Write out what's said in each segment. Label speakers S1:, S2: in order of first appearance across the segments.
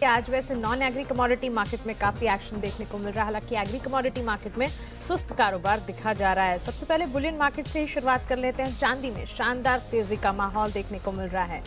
S1: आज वैसे non agree commodity market में काफी एक्शन देखने को मिल रहा है। हालांकि एग्री कमोडिटी मार्केट में सुस्त कारोबार दिखा जा रहा है। सबसे पहले बुलियन मार्केट से ही शुरुआत कर लेते हैं। चांदी में शानदार तेजी का माहौल देखने को मिल रहा है।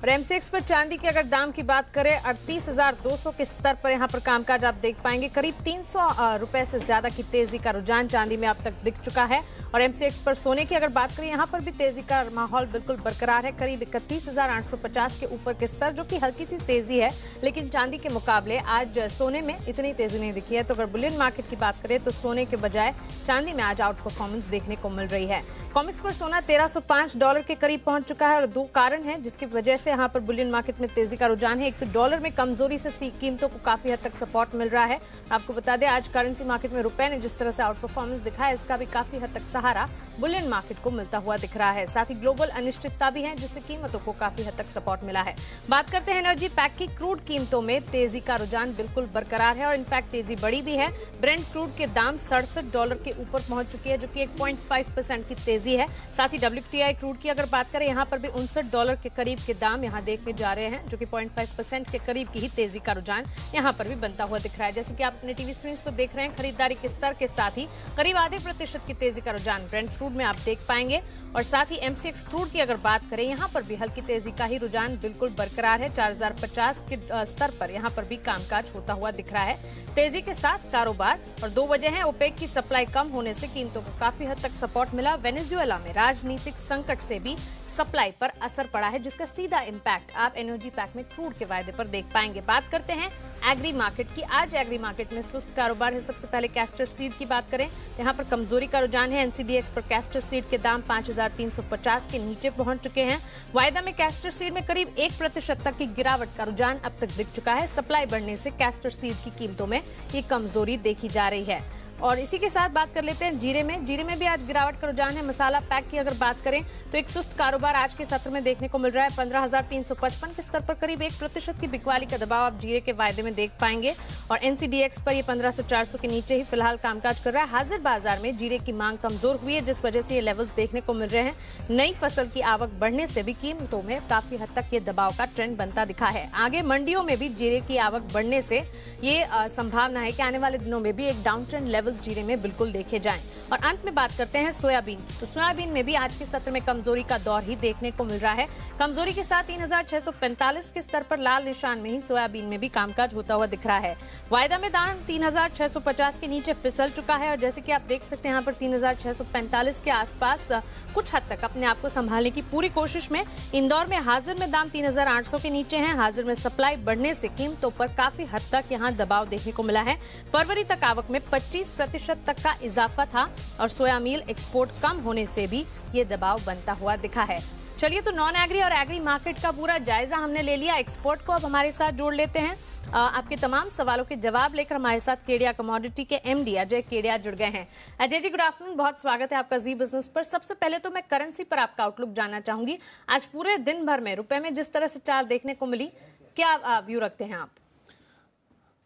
S1: और एमसीएक्स पर चांदी के अगर दाम की बात करें 38,200 के स्तर पर यहां पर कामकाज आप देख पाएंगे। करीब 300 रुपए से ज्यादा की तेजी का रुझान चांदी में अब तक दिख चुका है। और एमसीएक्स पर सोने की अगर बात करें यहां पर भी तेजी का माहौल बिल्कुल बरकरार है। करीब 31,850 के ऊपर के स्तर, जो कि हल्की सी तेजी है, लेकिन चांदी के मुकाबले आज सोने में इतनी तेजी नहीं दिखी है। तो अगर बुलियन मार्केट की बात करें तो सोने के बजाय चांदी में आज आउट परफॉर्मेंस देखने को मिल रही है। कॉमिक्स पर सोना $1,305 के करीब पहुंच चुका है और दो कारण हैं जिसकी वजह से यहाँ पर बुलियन मार्केट में तेजी का रुझान है। एक तो डॉलर में कमजोरी से कीमतों को काफी हद तक सपोर्ट मिल रहा है। आपको बता दें आज करेंसी मार्केट में रुपए ने जिस तरह से आउट परफॉर्मेंस दिखा है, इसका भी काफी हद तक सहारा बुलियन मार्केट को मिलता हुआ दिख रहा है। साथ ही ग्लोबल अनिश्चितता भी है जिससे कीमतों को काफी हद तक सपोर्ट मिला है। बात करते हैं एनर्जी पैक की। क्रूड कीमतों में तेजी का रुझान बिल्कुल बरकरार है और इनफैक्ट तेजी बढ़ी भी है। ब्रेंट क्रूड के दाम $67 के ऊपर पहुंच चुकी है, जो कि 1.5% की तेजी है। साथ ही WTI क्रूड की अगर बात करें यहाँ पर भी $59 के करीब के दाम यहाँ देखने जा रहे हैं, जो कि 0.5% के करीब की ही तेजी का रुझान यहाँ पर भी बनता हुआ दिख रहा है। जैसे कि आप अपने टीवी स्क्रीन पर देख रहे हैं, खरीदारी के स्तर के साथ ही करीब आधे % की तेजी का रुझान ब्रेंट क्रूड में आप देख पाएंगे। और साथ ही एमसीएक्स क्रूड की अगर बात करें यहाँ पर भी हल्की तेजी का ही रुझान बिल्कुल बरकरार है। 4050 के स्तर पर यहाँ पर भी कामकाज होता हुआ दिख रहा है। तेजी के साथ कारोबार और दो वजह है। ओपेक की सप्लाई कम होने से कीमतों को काफी हद तक सपोर्ट मिला। वेनेजुएला में राजनीतिक संकट से भी सप्लाई पर असर पड़ा है, जिसका सीधा इंपैक्ट आप एनर्जी पैक में क्रूड के वायदे पर देख पाएंगे। बात करते हैं एग्री मार्केट की। आज एग्री मार्केट में सुस्त कारोबार है। सबसे पहले कैस्टर सीड की बात करें, यहाँ पर कमजोरी का रुझान है। एनसीडीएक्स पर कैस्टर सीड के दाम 5,350 के नीचे पहुंच चुके हैं। वायदा में कैस्टर सीड में करीब 1% तक की गिरावट का रुझान अब तक दिख चुका है। सप्लाई बढ़ने से कैस्टर सीड की कीमतों में ये कमजोरी देखी जा रही है। और इसी के साथ बात कर लेते हैं जीरे में भी आज गिरावट का रुझान है। मसाला पैक की अगर बात करें तो एक सुस्त कारोबार आज के सत्र में देखने को मिल रहा है। 15,355 के स्तर पर करीब 1% की बिकवाली का दबाव आप जीरे के वायदे में देख पाएंगे। और एनसीडीएक्स पर ये 1500-400 के नीचे ही फिलहाल कामकाज कर रहा है। हाजिर बाजार में जीरे की मांग कमजोर हुई है, जिस वजह से ये लेवल्स देखने को मिल रहे हैं। नई फसल की आवक बढ़ने से भी कीमतों में काफी हद तक ये दबाव का ट्रेंड बनता दिखा है। आगे मंडियों में भी जीरे की आवक बढ़ने से ये संभावना है कि आने वाले दिनों में भी एक डाउन ट्रेंड लेवल जीरे में बिल्कुल देखे जाएं। और अंत में बात करते हैं सोयाबीन। तो सोयाबीन में भी आज के सत्र में कमजोरी का दौर ही देखने को मिल रहा है। कमजोरी के साथ 3,645 के स्तर पर लाल निशान में ही सोयाबीन में भी कामकाज होता हुआ दिख रहा है। वायदा में दाम 3,650 के नीचे फिसल चुका है और जैसे कि आप देख सकते हैं यहाँ पर 3,645 के आसपास कुछ हद तक अपने आप को संभालने की पूरी कोशिश में। इंदौर में हाजिर में दाम 3,800 के नीचे हैं। हाजिर में सप्लाई बढ़ने से कीमतों पर काफी हद तक यहाँ दबाव देखने को मिला है। फरवरी तक आवक में 25% तक का इजाफा था और सोया मील एक्सपोर्ट कम होने से भी ये दबाव बनता हुआ दिखा है। चलिए, तो नॉन एग्री और एग्री मार्केट का पूरा जायजा हमने ले लिया। एक्सपोर्ट को अब हमारे साथ जोड़ लेते हैं। आपके तमाम सवालों के जवाब लेकर हमारे साथ केडिया कमोडिटी के एमडी अजय केडिया जुड़ गए हैं। अजय जी, गुड आफ्टरनून, बहुत स्वागत है आपका जी बिजनेस पर। सबसे पहले तो मैं करेंसी पर आपका आउटलुक जानना चाहूंगी। आज पूरे दिन भर में रुपए में जिस तरह से चाल देखने को मिली, क्या व्यू रखते हैं आप?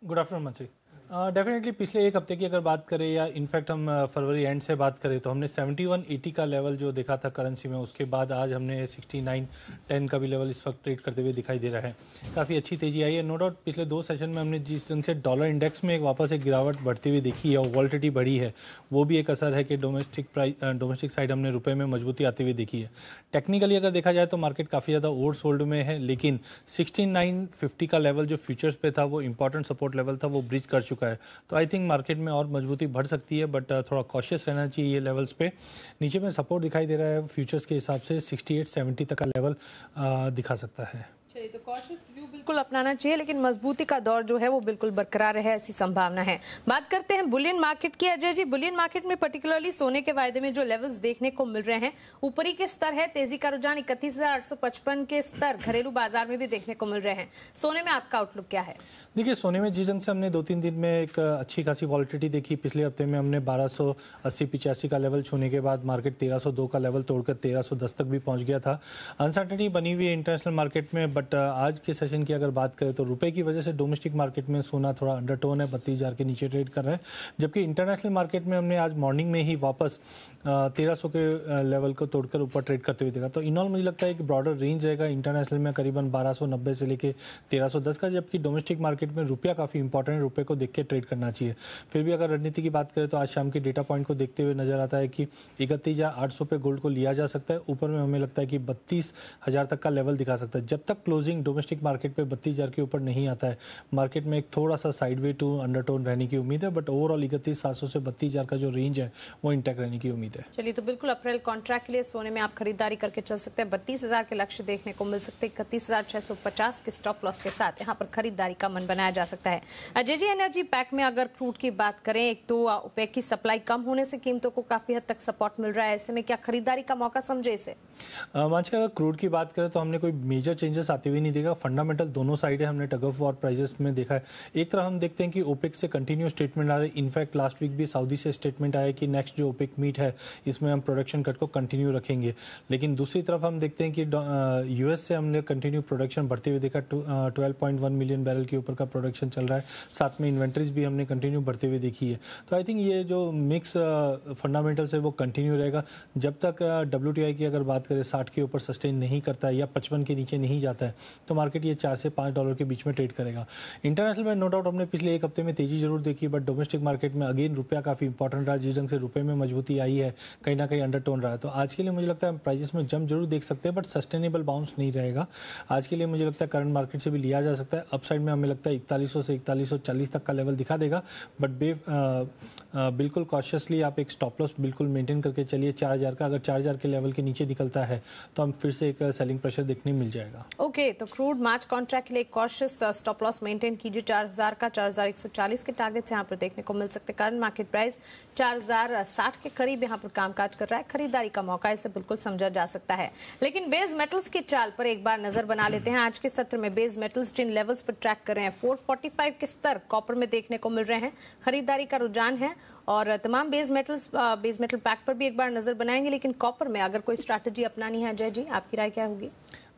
S2: गुड आफ्टरनून मंत्री। डेफिनेटली पिछले एक हफ्ते की अगर बात करें या इनफैक्ट हम फरवरी एंड से बात करें तो हमने 7180 का लेवल जो देखा था करेंसी में, उसके बाद आज हमने 6910 का भी लेवल इस वक्त ट्रेड करते हुए दिखाई दे रहा है। काफ़ी अच्छी तेजी आई है। नो डाउट पिछले दो सेशन में हमने जिस ढंग से डॉलर इंडेक्स में वापस एक गिरावट बढ़ती हुई देखी है और वॉलेटिलिटी बढ़ी है, वो भी एक असर है कि डोमेस्टिक साइड हमने रुपये में मजबूती आती हुई देखी है। टेक्निकली अगर देखा जाए तो मार्केट काफ़ी ज़्यादा ओवर सोल्ड में है, लेकिन 6950 का लेवल जो फ्यूचर्स पे था वो इंपॉर्टेंट सपोर्ट लेवल था, वो ब्रीच कर चुका है। तो आई थिंक मार्केट में और मजबूती बढ़ सकती है, बट थोड़ा कॉशियस रहना चाहिए ये लेवल्स पे। नीचे में सपोर्ट दिखाई दे रहा है फ्यूचर्स के हिसाब से 6870 तक का लेवल दिखा सकता है।
S1: चलिए, तो कॉशियस व्यू बिल्कुल अपनाना चाहिए, लेकिन मजबूती का दौर जो है वो बिल्कुल बरकरार रहे, ऐसी संभावना है। बात करते हैं बुलियन मार्केट की। अजय जी, बुलियन मार्केट में पर्टिकुलरली सोने के वायदे में जो लेवल्स देखने को मिल रहे हैं, ऊपरी के स्तर है, तेजी का रुझान 31,855 के स्तर घरेलू बाजार में भी देखने को मिल रहे हैं। सोने में आपका आउटलुक क्या है?
S2: देखिए, सोने में जिस ढंग से हमने 2-3 दिन में एक अच्छी खासी वॉलिटिलिटी देखी, पिछले हफ्ते में हमने 1280-85 का लेवल छूने के बाद मार्केट 1302 का लेवल तोड़कर 1310 तक भी पहुंच गया था। अनसर्टेनिटी बनी हुई है इंटरनेशनल मार्केट में, बट आज के सेशन पोजीशन की अगर बात करें तो रुपए की वजह से डोमेस्टिक मार्केट में सोना थोड़ा अंडरटोन है, 32,000 के नीचे ट्रेड कर रहा है, जबकि इंटरनेशनल मार्केट में हमने आज मॉर्निंग में ही वापस 1300 के लेवल को तोड़कर ऊपर ट्रेड करते हुए देखा। तो इन ऑल मुझे लगता है कि ब्रॉडर रेंज रहेगा इंटरनेशनल में करीबन 1290 से लेके 1310 का, जबकि डोमेस्टिक मार्केट में रुपया काफ़ी इंपॉर्टेंट है, रुपये को देख के ट्रेड करना चाहिए। फिर भी अगर रणनीति की बात करें तो आज शाम के डेटा पॉइंट को देखते हुए नजर आता है कि 31,800 पे गोल्ड को लिया जा सकता है। ऊपर में हमें लगता है कि 32,000 तक का लेवल दिखा सकता है। जब तक क्लोजिंग डोमेस्टिक मार्केट पे 32,000 के ऊपर नहीं आता है, मार्केट में एक थोड़ा सा साइडवे टू अंडरटोन रहने की उम्मीद है, बट ओवरऑल 31,700 से 32,000 का जो रेंज है वो इंटैक्ट रहने की उम्मीद है।
S1: चलिए, तो बिल्कुल अप्रैल कॉन्ट्रैक्ट के लिए सोने में आप खरीदारी करके चल सकते हैं। 32,000 के लक्ष्य देखने को मिल सकते हैं। 31,650 के स्टॉप लॉस के साथ यहाँ पर खरीदारी का मन बनाया जा सकता है। अजय जी, एनर्जी पैक में अगर क्रूड की बात करें, एक तो ओपेक की सप्लाई कम होने से कीमतों को काफी हद तक सपोर्ट मिल रहा है, ऐसे में क्या खरीदारी का मौका समझे इसे?
S2: मानसिक, अगर क्रूड की बात करें तो हमने कोई मेजर चेंजेस आते हुए नहीं देखा। फंडामेंटल दोनों साइड है, हमने टग ऑफ वॉर प्राइजेस में देखा है। एक तरफ हम देखते हैं कि ओपेक से कंटिन्यू स्टेटमेंट आ रहे हैं। इनफैक्ट लास्ट वीक भी सऊदी से स्टेटमेंट आया कि नेक्स्ट जो ओपेक मीट है इसमें हम प्रोडक्शन कट को कंटिन्यू रखेंगे। लेकिन दूसरी तरफ हम देखते हैं कि यूएस से हमने कंटिन्यू प्रोडक्शन बढ़ते हुए देखा। 12.1 मिलियन बैरल के ऊपर का प्रोडक्शन चल रहा है, साथ में इन्वेंट्रीज भी हमने कंटिन्यू बढ़ते हुए देखी है। तो आई थिंक ये जो मिक्स फंडामेंटल्स है वो कंटिन्यू रहेगा जब तक WTI की अगर बात करें 60 के ऊपर सस्टेन नहीं करता है या 55 के नीचे नहीं जाता है तो मार्केट ये $4 से $5 के बीच में ट्रेड करेगा। इंटरनेशनल में नो डाउट हमने पिछले एक हफ्ते में तेजी जरूर देखी, बट डोमेस्टिक मार्केट में अगेन रुपया काफ़ी इंपॉर्टेंट रहा। जिस ढंग से रुपये में मजबूती आई है, कहीं ना कहीं अंडरटोन रहा है। तो आज के लिए मुझे लगता है प्राइजेस में जंप जरूर देख सकते हैं, बट सस्टेनेबल बाउंस नहीं रहेगा। आज के लिए मुझे लगता है करंट मार्केट से भी लिया जा सकता है। अपसाइड में हमें लगता है 4100 से 4140 तक का लेवल दिखा देगा, बट बिल्कुल कॉशियसली आप एक स्टॉप लॉस बिल्कुल मेंटेन करके चलिए 4000 का। अगर 4000 के लेवल के नीचे निकलता है तो हम फिर से एक सेलिंग प्रेशर देखने मिल जाएगा।
S1: ओके, तो क्रूड मार्च कॉन्ट्रैक्ट के लिए कॉशियस स्टॉप लॉस मेंटेन कीजिए। 4000 का 4140 के टारगेट्स यहाँ पर देखने को मिल सकते हैं। करंट मार्केट प्राइस 4060 के करीब यहाँ पर कामकाज कर रहा है। खरीदारी का मौका इसे बिल्कुल समझा जा सकता है। लेकिन बेस मेटल्स की चाल पर एक बार नजर बना लेते हैं। आज के सत्र में बेस मेटल्स जिन लेवल्स पर ट्रैक कर रहे हैं, 445 के स्तर कॉपर में देखने को मिल रहे हैं। खरीदारी का रुझान है और तमाम बेस मेटल पैक पर भी एक बार नजर बनाएंगे। लेकिन कॉपर में अगर कोई स्ट्रैटेजी अपनानी है, अजय जी, आपकी राय क्या होगी?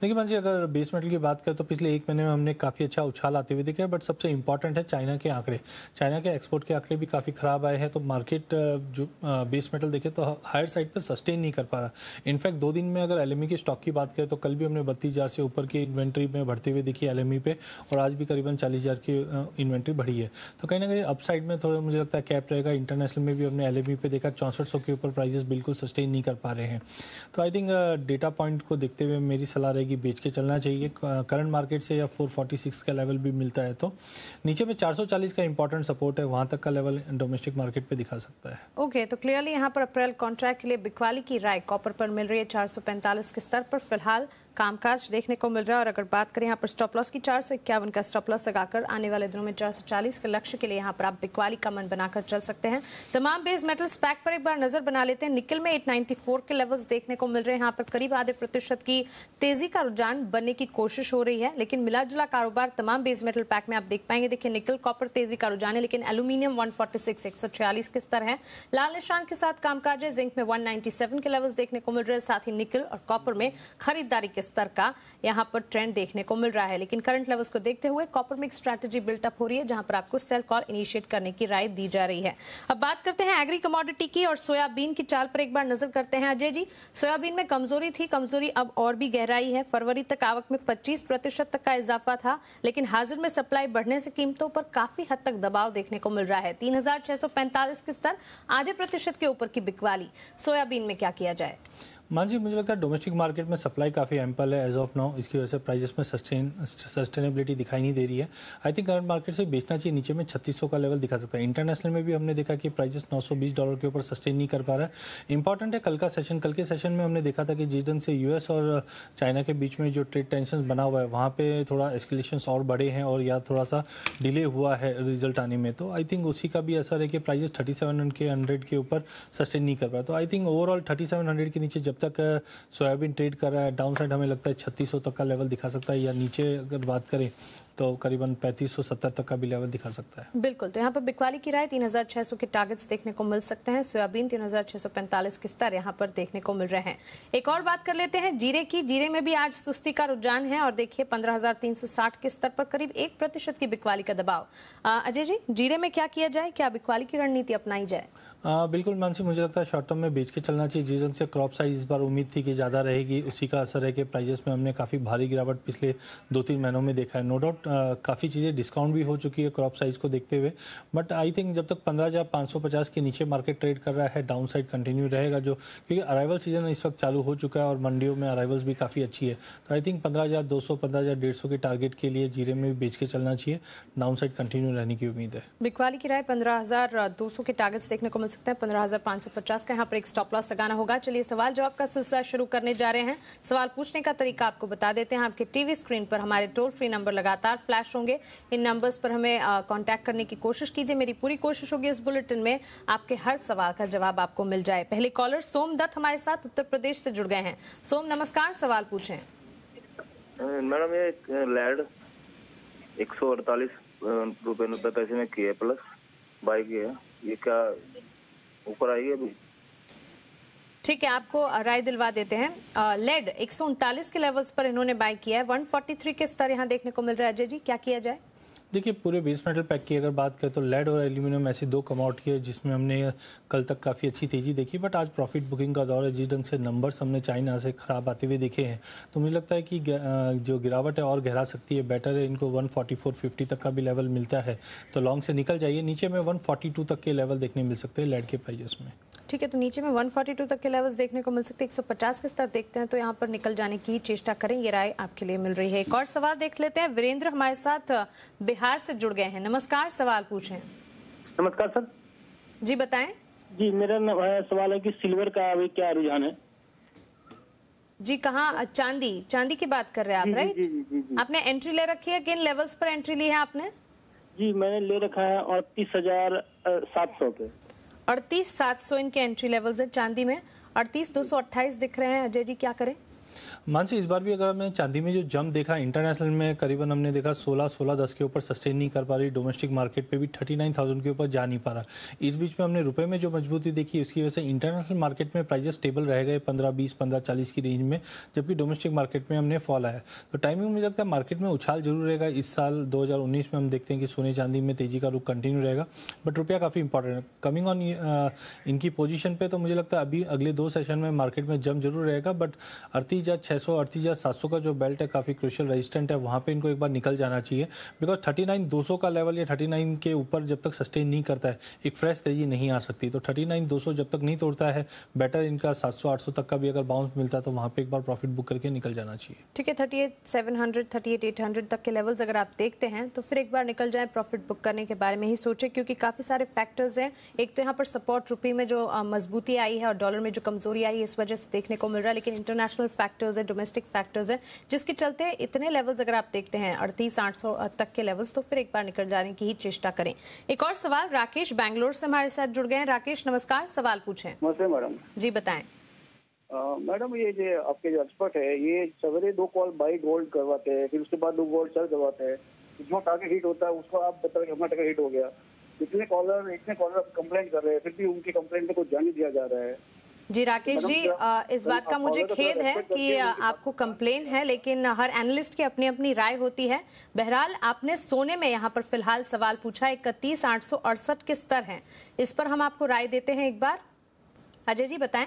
S2: देखिए मान जी, अगर बेस मेटल की बात करें तो पिछले एक महीने में हमने काफ़ी अच्छा उछाल आते हुए दिखे, बट सबसे इंपॉर्टेंट है चाइना के आंकड़े। चाइना के एक्सपोर्ट के आंकड़े भी काफ़ी ख़राब आए हैं, तो मार्केट जो बेस मेटल देखे तो हायर साइड पर सस्टेन नहीं कर पा रहा। इनफैक्ट 2 दिन में अगर LME की स्टॉक की बात करें तो कल भी हमने 32,000 से ऊपर की इन्वेंट्री में बढ़ते हुए देखी LME पे, और आज भी करीबन 40,000 की इन्वेंट्री बढ़ी है। तो कहीं ना कहीं अपसाइड में थोड़ा मुझे लगता है कैप रहेगा। इंटरनेशनल में भी हमने LME पे देखा 6400 के ऊपर प्राइजेस बिल्कुल सस्टेन नहीं कर पा रहे हैं। तो आई थिंक डेटा पॉइंट को देखते हुए मेरी सलाह रहेगी बेच के चलना चाहिए करंट मार्केट से, या 446 का लेवल भी मिलता है तो नीचे में 440 का इंपॉर्टेंट सपोर्ट है, वहां तक का लेवल डोमेस्टिक मार्केट पे दिखा सकता है।
S1: ओके, तो क्लियरली यहाँ पर अप्रैल कॉन्ट्रैक्ट के लिए बिकवाली की राय कॉपर पर मिल रही है। 445 के स्तर पर फिलहाल कामकाज देखने को मिल रहा है। और अगर बात करें यहाँ पर स्टॉप लॉस की, 451 का स्टॉप लॉस लगाकर आने वाले दिनों में 440 के लक्ष्य के लिए यहाँ पर आप बिकवाली का मन बनाकर चल सकते हैं। तमाम बेस मेटल्स पैक पर एक बार नजर बना लेते हैं। निकल में 894 के लेवल्स देखने को मिल रहे हैं। यहाँ पर करीब आधे प्रतिशत की तेजी का रुझान बनने की कोशिश हो रही है, लेकिन मिला जुला कारोबार तमाम बेस मेटल पैक में आप देख पाएंगे। देखिए, निकल कॉपर तेजी का रुझान है, लेकिन एल्यूमिनियम 146 146 के स्तर है। लाल निशान के साथ कामकाज है। जिंक में 197 के लेवल्स देखने को मिल रहे हैं। साथ ही निकल और कॉपर में खरीदारी के स्तर का यहाँ पर ट्रेंड देखने को मिल रहा है। लेकिन करंट लेवल्स को देखते हुए कॉपर में एक स्ट्रैटेजी बिल्टअप हो रही है, जहां पर आपको सेल कॉल इनिशिएट करने की राय दी जा रही है। अब बात करते हैं एग्री कमोडिटी की और सोयाबीन की चाल पर एक बार नजर करते हैं। अजय जी, सोयाबीन में कमजोरी थी, कमजोरी अब और भी गहराई है। फरवरी तक आवक में 25% तक का इजाफा था, लेकिन हाजिर में सप्लाई बढ़ने से कीमतों पर काफी हद तक दबाव देखने को मिल रहा है। 3645 के स्तर, आधे प्रतिशत के ऊपर की बिकवाली। सोयाबीन में क्या किया जाए?
S2: मान जी, मुझे लगता है डोमेस्टिक मार्केट में सप्लाई काफ़ी एम्पल है एज ऑफ नाउ। इसकी वजह से प्राइजेस में सस्टेनेबिलिटी दिखाई नहीं दे रही है। आई थिंक करंट मार्केट से बेचना चाहिए। नीचे में 3600 का लेवल दिखा सकता है। इंटरनेशनल में भी हमने देखा कि प्राइजेस $920 के ऊपर सस्टेन नहीं कर पा रहा है। इंपॉर्टेंट है कल का सेशन। कल के सेशन में हमने देखा था कि जिस ढंग से यूएस और चाइना के बीच में जो ट्रेड टेंशन बना हुआ है, वहाँ पे थोड़ा एस्केलेशन और बढ़े हैं और या थोड़ा सा डिले हुआ है रिजल्ट आने में। तो आई थिंक उसी का भी असर है कि प्राइजेस 3700 के ऊपर सस्टेन नहीं कर पाया। तो आई थिंक ओवरऑल 3700 के नीचे जब तक सोयाबीन ट्रेड कर रहा है, डाउन साइड हमें लगता है 3600 तक का लेवल दिखा सकता है, या नीचे अगर बात करें तो करीबन 3570 तक का भी लेवल दिखा सकता है।
S1: बिल्कुल, तो यहाँ पर बिकवाली की राय 3600 के टारगेट्स देखने को मिल सकते हैं। सोयाबीन 3645 के स्तर यहाँ पर देखने को मिल रहे हैं। एक और बात कर लेते हैं जीरे की। जीरे में भी आज सुस्ती का रुझान है और देखिए 15,360 के स्तर पर करीब 1% की बिकवाली का दबाव। अजय जी, जीरे में क्या किया जाए, क्या बिकवाली की रणनीति अपनाई जाए?
S2: बिल्कुल मानसी, मुझे लगता है शॉर्ट टर्म में बेच के चलना चाहिए। जिस ढंग से क्रॉप साइज इस बार उम्मीद थी कि ज़्यादा रहेगी, उसी का असर है कि प्राइजेस में हमने काफ़ी भारी गिरावट पिछले 2-3 महीनों में देखा है। नो डाउट काफ़ी चीज़ें डिस्काउंट भी हो चुकी है क्रॉप साइज को देखते हुए, बट आई थिंक जब तक 15,550 के नीचे मार्केट ट्रेड कर रहा है, डाउन साइड कंटिन्यू रहेगा, जो क्योंकि अराइवल सीजन इस वक्त चालू हो चुका है और मंडियों में अराइवल्स भी काफ़ी अच्छी है। तो आई थिंक 15,200 15,150 के टारगेट के लिए जीरे में भी बेच के चलना चाहिए। डाउन साइड कंटिन्यू रहने की उम्मीद है।
S1: बिकवाली की राय 15,200 के टारगेट्स देखने को मिल सकते हैं। 15,550 का यहाँ पर एक स्टॉप लॉस लगाना होगा। चलिए सवाल जवाब का सिलसिला शुरू करने जा रहे हैं। सवाल पूछने का तरीका आपको बता देते हैं। आपके टीवी स्क्रीन पर हमारे टोल फ्री नंबर लगातार फ्लैश होंगे। इन नंबर्स पर हमें कांटेक्ट करने की कोशिश कीजिए। मेरी पूरी कोशिश होगी इस बुलेटिन में आपके हर सवाल का जवाब आपको मिल जाए। पहले कॉलर सोम दत्त हमारे साथ उत्तर प्रदेश से जुड़ गए हैं। सोम नमस्कार, सवाल पूछें।
S3: मैडम ये लैड 148 रुपए पैसे में किए प्लस बाई की है, ये क्या ऊपर आएगी अभी?
S1: ठीक है, आपको राय दिलवा देते हैं। लेड 139 के लेवल्स पर इन्होंने बाय किया है। 143 के स्तर यहाँ देखने को मिल रहा है। अजय जी, क्या किया जाए?
S2: देखिए, पूरे बेस मेटल पैक की अगर बात करें तो लेड और एल्यूमिनियम ऐसी दो कमोडिटी है जिसमें हमने कल तक काफ़ी अच्छी तेज़ी देखी, बट आज प्रॉफिट बुकिंग का दौर है। जिस ढंग से नंबर्स हमने चाइना से ख़राब आते हुए देखे हैं, तो मुझे लगता है कि जो गिरावट है और गहरा सकती है। बेटर है इनको 144.50 तक का भी लेवल मिलता है तो लॉन्ग से निकल जाइए। नीचे में 142 तक के लेवल देखने मिल सकते हैं लेड के प्राइजेस में।
S1: ठीक है, तो नीचे में 142 तक के लेवल्स देखने को मिल सकते हैं। 150 के स्तर देखते हैं तो यहाँ पर निकल जाने की चेष्टा करें। ये राय आपके लिए मिल रही है। एक और सवाल देख लेते हैं। वीरेंद्र हमारे साथ बिहार से जुड़ गए हैं। नमस्कार, सवाल पूछें।
S4: नमस्कार सर
S1: जी, बताएं।
S4: जी, मेरा सवाल है कि सिल्वर का अभी क्या रुझान है?
S1: जी, कहाँ? चांदी की बात कर रहे हैं आप, राइट?
S4: जी, जी, जी, जी।
S1: आपने एंट्री ले रखी है? किन लेवल्स पर एंट्री ली है आपने?
S4: जी, मैंने ले रखा है 38,700 पे।
S1: 38,700 इनके एंट्री लेवल्स है चांदी में। 38,228 दिख रहे हैं। अजय जी, क्या करें?
S2: मानसी, इस बार भी अगर हमने चांदी में जो जंप देखा इंटरनेशनल में, करीबन हमने देखा 16-10 के ऊपर सस्टेन नहीं कर पा रही। डोमेस्टिक मार्केट पे भी 39,000 के ऊपर जा नहीं पा रहा। इस बीच में हमने रुपए में जो मजबूती देखी, उसकी वजह से इंटरनेशनल मार्केट में प्राइजेस स्टेबल रह गए 15-20, 15-40 की रेंज में, जबकि डोमेस्टिक मार्केट में हमने फॉल आया। तो टाइमिंग मुझे लगता है मार्केट में उछाल जरूर रहेगा। इस साल 2019 में हम देखते हैं कि सोने चांदी में तेजी का रुख कंटिन्यू रहेगा, बट रुपया काफ़ी इंपॉर्टेंट है। कमिंग ऑन इनकी पोजीशन पे तो मुझे लगता है अभी अगले 2 सेशन में मार्केट में जंप जरूर रहेगा, बट 38,600 38,700 का जो बेल्ट है काफ़ी क्रूशियल रेजिस्टेंट है, वहाँ पे इनको एक बार निकल जाना चाहिए। बिकॉज 39,200 का लेवल या 39 के ऊपर जब तक सस्टेन नहीं करता है, एक फ्रेश तेजी नहीं आ सकती। तो 39,200 जब तक नहीं तोड़ता है, बेटर इनका 700-800 तक का भी अगर बाउंस मिलता है तो वहाँ पे एक बार प्रॉफिट बुक करके निकल जाना चाहिए।
S1: ठीक है, 38,700 38,800 तक के लेवल्स अगर आप देखते हैं तो फिर एक बार निकल जाए। प्रॉफिट बुक करने के बारे में ही सोचे, क्योंकि काफ़ी सारे फैक्टर्स हैं। एक तो यहाँ पर सपोर्ट रुपये में जो मजबूती आई है और डॉलर में जो कमजोरी आई है, इस वजह से देखने को मिल रहा है। लेकिन इंटरनेशनल फैक्टर्स है, डोमेस्टिक फैक्टर्स है, जिसके चलते इतने लेवल्स अगर आप देखते हैं 38,800 तक के लेवल्स, तो फिर एक बार निकल जाने की ही चेष्टा करें। एक और सवाल, राकेश बैंगलोर से हमारे साथ जुड़ गए हैं। राकेश नमस्कार, सवाल पूछें।
S5: नमस्ते मैडम
S1: जी, बताएं।
S5: मैडम, ये जो आपके जो एक्सपर्ट है, ये सवेरे 2 कॉल बाई गोल्ड करवाते हैं, फिर उसके बाद 2 गोल्ड सेल करवाते हैं। जो टारगेट हिट होता है उसको आप बताइए हमारा टारगेट हिट हो गया। इतने कॉलर कंप्लेंट कर रहे हैं, फिर भी उनकी कंप्लेंट पे कुछ जान नहीं दिया जा रहा है।
S1: जी राकेश जी, इस बात का मुझे खेद है कि आपको कंप्लेन है, लेकिन हर एनालिस्ट की अपनी अपनी राय होती है। बहरहाल आपने सोने में यहाँ पर फिलहाल सवाल पूछा, 31,868 के स्तर हैं, इस पर हम आपको राय देते हैं एक बार। अजय जी, बताएं।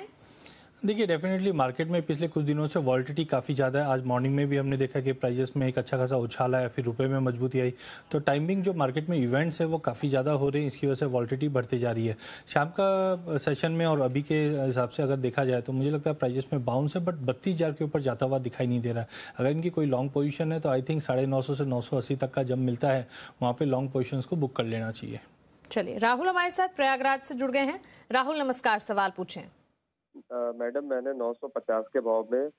S2: देखिए, डेफिनेटली मार्केट में पिछले कुछ दिनों से वॉलिटिलिटी काफ़ी ज़्यादा है। आज मॉर्निंग में भी हमने देखा कि प्राइजेस में एक अच्छा खासा उछाल आया, फिर रुपए में मजबूती आई। तो टाइमिंग जो मार्केट में इवेंट्स है वो काफ़ी ज़्यादा हो रहे हैं, इसकी वजह से वॉलिटिलिटी बढ़ती जा रही है। शाम का सेशन में और अभी के हिसाब से अगर देखा जाए तो मुझे लगता है प्राइजेस में बाउंस है, बट 32,000 के ऊपर जाता हुआ दिखाई नहीं दे रहा है। अगर इनकी कोई लॉन्ग पोजिशन है तो आई थिंक 950 से 980 तक का जब मिलता है वहाँ पर लॉन्ग पोजिशन को बुक कर लेना चाहिए।
S1: चलिए, राहुल हमारे साथ प्रयागराज से जुड़ गए हैं। राहुल नमस्कार, सवाल पूछें।
S3: मैडम, मैंने 950 के भाव में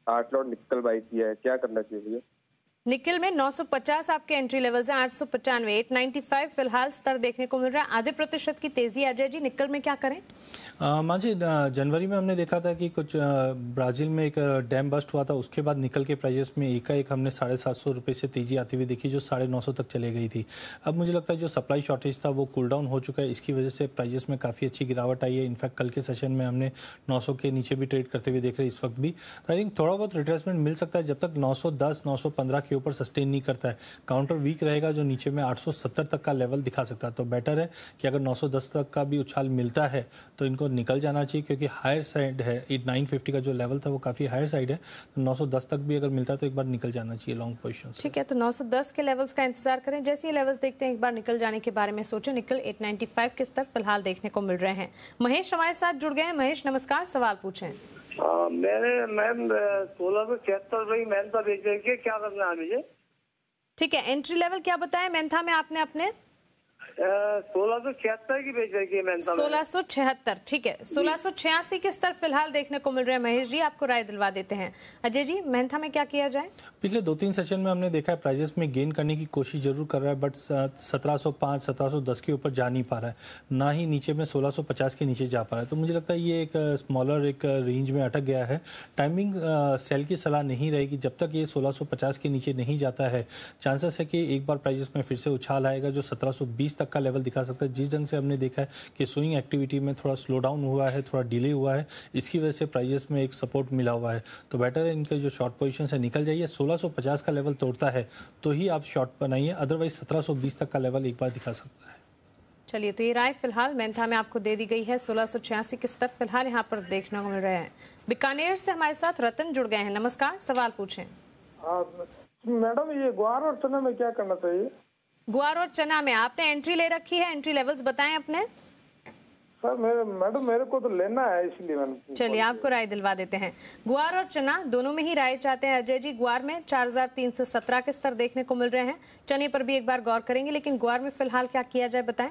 S3: 8 लॉट निकल बाई किया है, क्या करना चाहिए मुझे?
S1: निकल में 950 आपके एंट्री लेवल्स हैं, 895, 895 फिलहाल स्तर देखने को मिल रहा है, आधे प्रतिशत की तेजी। अजय जी, निकल में क्या करें?
S2: मांझी, जनवरी में हमने देखा था कि कुछ ब्राजील में एक डैम बस्ट हुआ था, उसके बाद निकल के प्राइजेस में एकाएक हमने 750 रुपये से तेजी आती हुई देखी, जो 950 तक चले गई थी। अब मुझे लगता है जो सप्लाई शॉर्टेज था वो कूल डाउन हो चुका है, इसकी वजह से प्राइजेस में काफ़ी अच्छी गिरावट आई है। इनफैक्ट कल के सेशन में हमने 900 के नीचे भी ट्रेड करते हुए देख रहे हैं इस वक्त भी। तो आई थिंक थोड़ा बहुत रिट्रेसमेंट मिल सकता है जब तक 910 915 के ऊपर सस्टेन नहीं करता है। काउंटर वीक रहेगा जो नीचे में 870 तक का लेवल दिखा सकता है। तो बेटर है कि अगर 910 तक का भी उछाल मिलता है तो इनको निकल जाना चाहिए, क्योंकि हायर साइड है। 950 का जो लेवल था वो काफ़ी हायर साइड है, तो 910 तक भी अगर मिलता है तो एक बार निकल जाना चाहिए लॉन्ग पोजीशन से।
S1: ठीक है, तो 910 के लेवल्स का इंतजार करें। जैसे ये लेवल्स देखते हैं एक बार निकल जाने के बारे में सोचें। निकल 895 के स्तर फिलहाल देखने को मिल रहे हैं। महेश हमारे साथ जुड़ गए हैं। महेश नमस्कार, सवाल पूछें।
S6: मैम 1676 रुपये मेहनता बेच रही है, क्या करना है मुझे?
S1: ठीक है, एंट्री लेवल क्या बताया मेंथा में आपने अपने?
S6: 1676 की बेच रही है मेहनता।
S1: 1676, ठीक है। 1686 के स्तर फिलहाल देखने को मिल रहे हैं। महेश जी, आपको राय दिलवा देते हैं। अजय जी, मेंथा में क्या किया जाए?
S2: पिछले 2-3 सेशन में हमने देखा है प्राइजेस में गेन करने की कोशिश जरूर कर रहा है, बट 1705 1710 के ऊपर जा नहीं पा रहा है, ना ही नीचे में 1650 के नीचे जा पा रहा है। तो मुझे लगता है ये एक स्मॉलर एक रेंज में अटक गया है। टाइमिंग सेल की सलाह नहीं रहेगी जब तक ये 1650 के नीचे नहीं जाता है। चांसेस है कि एक बार प्राइजेस में फिर से उछाल आएगा जो 1720 तक का लेवल दिखा सकता है। जिस ढंग से हमने देखा है कि स्विंग एक्टिविटी में थोड़ा स्लो डाउन हुआ है, थोड़ा डिले हुआ है, इसकी वजह से प्राइजेस में एक सपोर्ट मिला हुआ है। तो बेटर है इनके जो शॉर्ट पोजीशन से निकल जाइए। 1650 का लेवल तोड़ता है तो ही आप शॉर्ट बनाइए, अदरवाइज 1720 तक का लेवल एक बार दिखा सकता है।
S1: चलिए, तो ये राय फिलहाल मेंथा में आपको दे दी गई है। 1686 के स्तर फिलहाल यहाँ पर देखने को मिल रहे हैं। बीकानेर से हमारे साथ रतन जुड़ गए हैं। नमस्कार, सवाल पूछें।
S7: मैडम, ये ग्वार और चना में क्या करना चाहिए?
S1: ग्वार और चना में आपने एंट्री ले रखी है, एंट्री लेवल्स बताएं अपने।
S7: सर मेरे को तो लेना है, इसलिए मैंने।
S1: चलिए, आपको राय दिलवा देते हैं। ग्वार और चना दोनों में ही राय चाहते हैं अजय जी। ग्वार में 4317 के स्तर देखने को मिल रहे हैं, चने पर भी एक बार गौर करेंगे, लेकिन ग्वार में फिलहाल क्या किया जाए बताएं।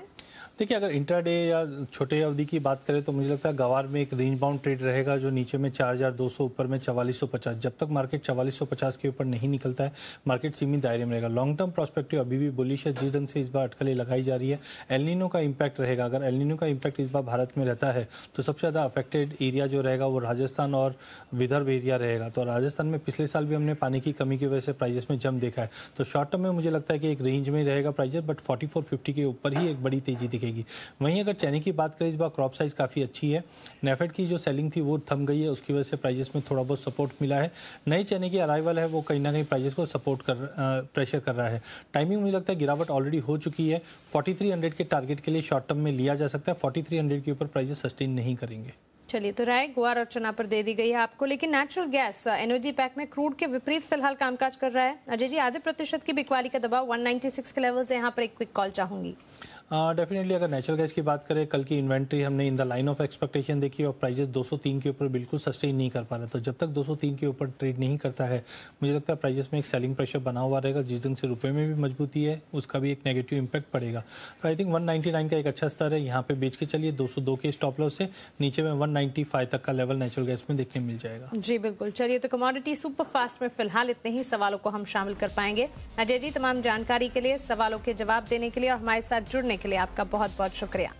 S2: देखिए, अगर इंट्राडे या छोटे अवधि की बात करें तो मुझे लगता है गवार में एक रेंज बाउंड ट्रेड रहेगा जो नीचे में 4200, ऊपर में 4450। जब तक मार्केट 4450 के ऊपर नहीं निकलता है, मार्केट सीमित दायरे में रहेगा। लॉन्ग टर्म प्रोस्पेक्टिव अभी भी बुलिश है। जिस ढंग से इस बार अटकलें लगाई जा रही है, एल नीनो का इम्पैक्ट रहेगा। अगर एल नीनो का इम्पैक्ट इस बार भारत में रहता है तो सबसे ज़्यादा अफेक्टेड एरिया जो रहेगा वो राजस्थान और विदर्भ एरिया रहेगा। तो राजस्थान में पिछले साल भी हमने पानी की कमी की वजह से प्राइजेस में जंप देखा है। तो शॉर्ट टर्म में मुझे लगता है कि एक रेंज में रहेगा प्राइजेस, बट 4450 के ऊपर ही एक बड़ी तेजी दिखेगी। वहीं अगर चने की बात करें, इस बार क्रॉप साइज काफ़ी अच्छी है। नेफेड की जो सेलिंग थी वो थम गई है, उसकी वजह से प्राइजेस में थोड़ा बहुत सपोर्ट मिला है। नई चने की अराइवल है वो कहीं ना कहीं प्राइजेस को सपोर्ट प्रेशर कर रहा है। टाइमिंग मुझे लगता है गिरावट ऑलरेडी हो चुकी है। 4300 के टारगेट के लिए शॉर्ट टर्म में लिया जा सकता है। 4300 के ऊपर प्राइजेस सस्टेन नहीं करेंगे।
S1: चलिए, तो राय ग्वार और चना पर दे दी गई है आपको। लेकिन नेचुरल गैस एनओजी पैक में क्रूड के विपरीत फिलहाल कामकाज कर रहा है। अजय जी, आधे प्रतिशत की बिकवाली का दबाव 196 के लेवल से, यहाँ पर एक क्विक कॉल चाहूंगी।
S2: डेफिनेटली अगर नेचुरल गैस की बात करें, कल की इन्वेंट्री हमने in the line of expectation देखी और प्राइजेस 203 के ऊपर बिल्कुल सस्टेन नहीं कर पा रहा। तो जब तक 203 के ऊपर ट्रेड नहीं करता है, मुझे लगता है प्राइजेस में एक सेलिंग प्रेशर बना हुआ रहेगा। जिस ढंग से रुपए में भी मजबूती है, उसका भी एक नेगेटिव इंपैक्ट पड़ेगा। तो आई थिंक 199 का एक अच्छा स्तर है, यहाँ पे बेच के चलिए। 202 के स्टॉप लॉस से नीचे में 195 तक का लेवल नेचुरल गैस में देखने मिल जाएगा।
S1: जी बिल्कुल। चलिए, तो कमोडिटी सुपर फास्ट में फिलहाल इतने ही सवालों को हम शामिल कर पाएंगे। अजय जी, तमाम जानकारी के लिए, सवालों के जवाब देने के लिए और हमारे साथ जुड़ने के लिए आपका बहुत बहुत शुक्रिया।